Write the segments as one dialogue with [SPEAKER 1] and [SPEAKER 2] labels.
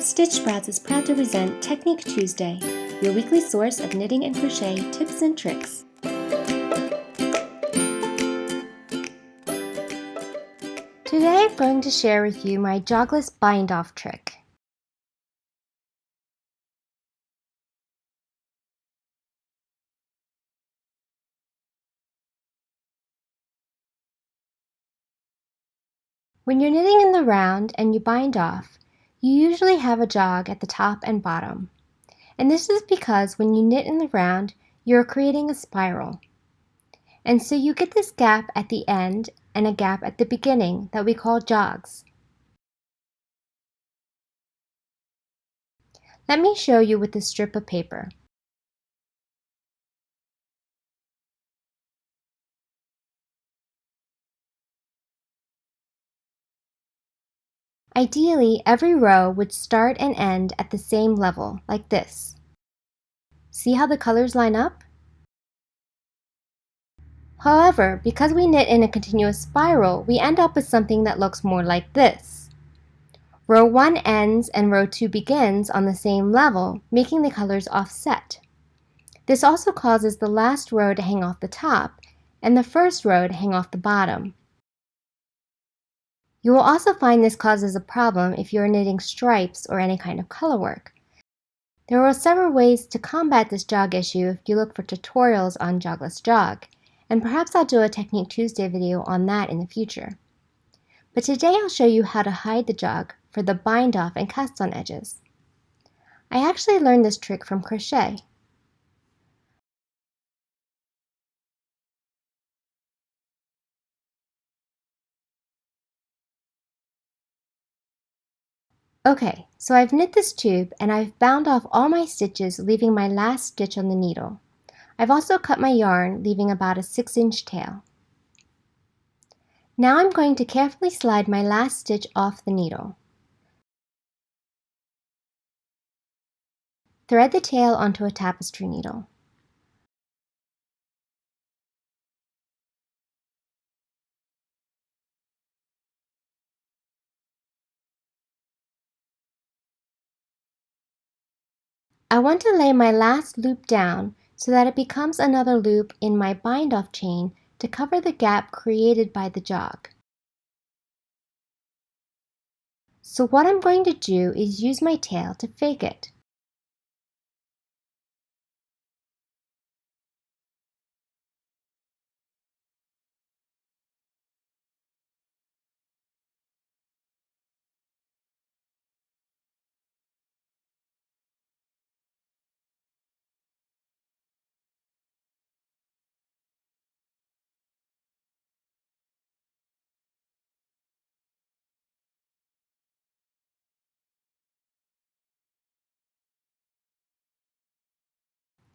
[SPEAKER 1] Stitch Sprouts is proud to present Technique Tuesday, your weekly source of knitting and crochet tips and tricks. Today I'm going to share with you my Joggless Bind-Off Trick. When you're knitting in the round and you bind off, you usually have a jog at the top and bottom. And this is because when you knit in the round, you're creating a spiral. And so you get this gap at the end and a gap at the beginning that we call jogs. Let me show you with this strip of paper. Ideally, every row would start and end at the same level, like this. See how the colors line up? However, because we knit in a continuous spiral, we end up with something that looks more like this. Row 1 ends and row 2 begins on the same level, making the colors offset. This also causes the last row to hang off the top and the first row to hang off the bottom. You will also find this causes a problem if you are knitting stripes or any kind of color work. There are several ways to combat this jog issue if you look for tutorials on Joggless Jog, and perhaps I'll do a Technique Tuesday video on that in the future. But today I'll show you how to hide the jog for the bind off and cast on edges. I actually learned this trick from crochet. Okay, so I've knit this tube and I've bound off all my stitches, leaving my last stitch on the needle. I've also cut my yarn, leaving about a 6-inch tail. Now I'm going to carefully slide my last stitch off the needle. Thread the tail onto a tapestry needle. I want to lay my last loop down so that it becomes another loop in my bind-off chain to cover the gap created by the jog. So what I'm going to do is use my tail to fake it.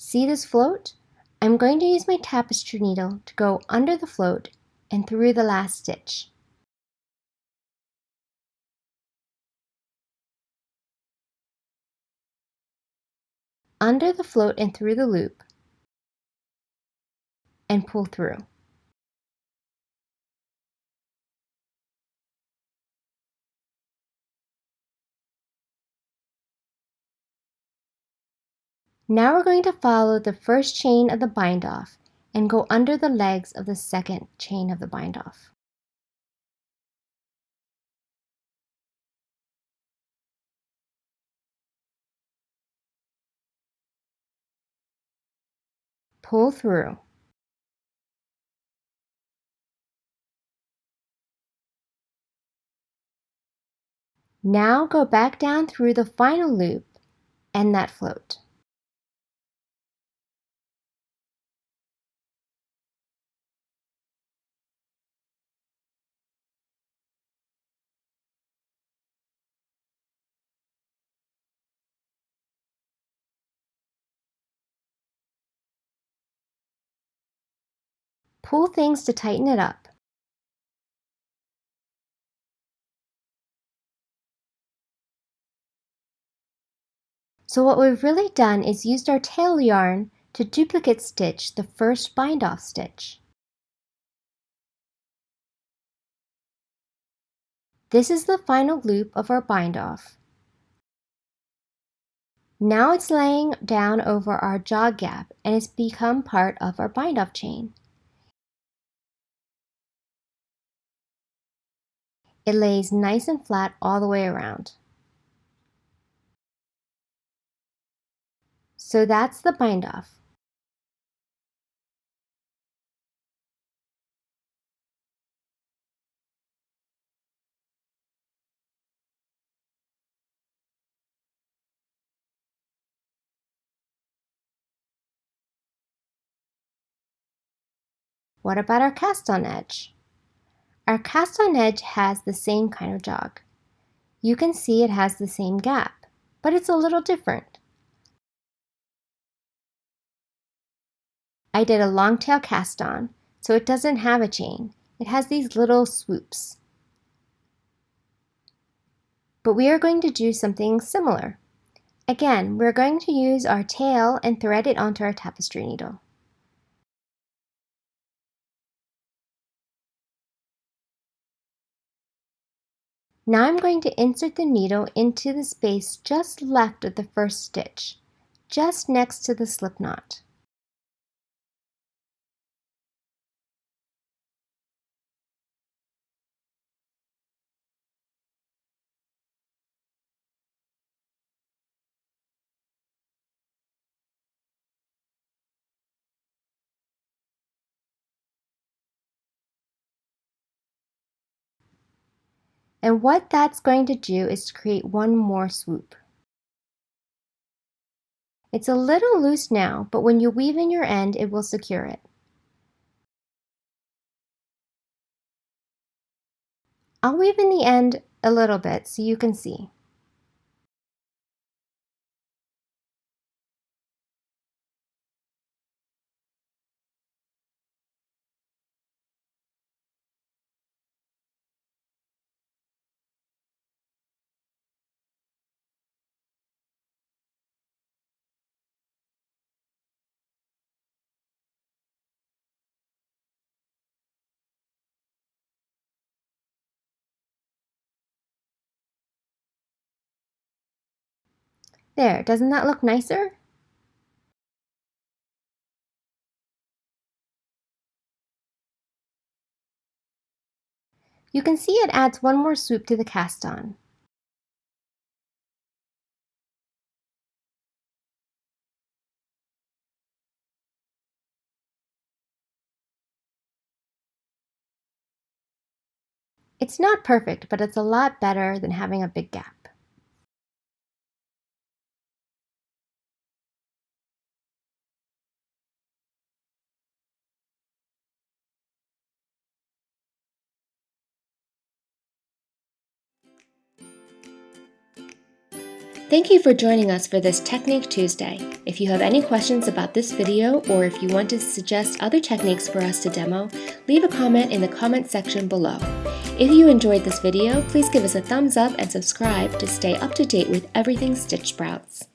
[SPEAKER 1] See this float? I'm going to use my tapestry needle to go under the float and through the last stitch. Under the float and through the loop, and pull through. Now we're going to follow the first chain of the bind-off and go under the legs of the second chain of the bind-off. Pull through. Now go back down through the final loop and that float. Pull things to tighten it up. So what we've really done is used our tail yarn to duplicate stitch the first bind-off stitch. This is the final loop of our bind-off. Now it's laying down over our jog gap and it's become part of our bind-off chain. It lays nice and flat all the way around. So that's the bind-off. What about our cast-on edge? Our cast-on edge has the same kind of jog. You can see it has the same gap, but it's a little different. I did a long tail cast on, so it doesn't have a chain. It has these little swoops. But we are going to do something similar. Again, we're going to use our tail and thread it onto our tapestry needle. Now I'm going to insert the needle into the space just left of the first stitch, just next to the slip knot. And what that's going to do is to create one more swoop. It's a little loose now, but when you weave in your end, it will secure it. I'll weave in the end a little bit so you can see. There, doesn't that look nicer? You can see it adds one more swoop to the cast on. It's not perfect, but it's a lot better than having a big gap. Thank you for joining us for this Technique Tuesday. If you have any questions about this video or if you want to suggest other techniques for us to demo, leave a comment in the comment section below. If you enjoyed this video, please give us a thumbs up and subscribe to stay up to date with everything Stitch Sprouts.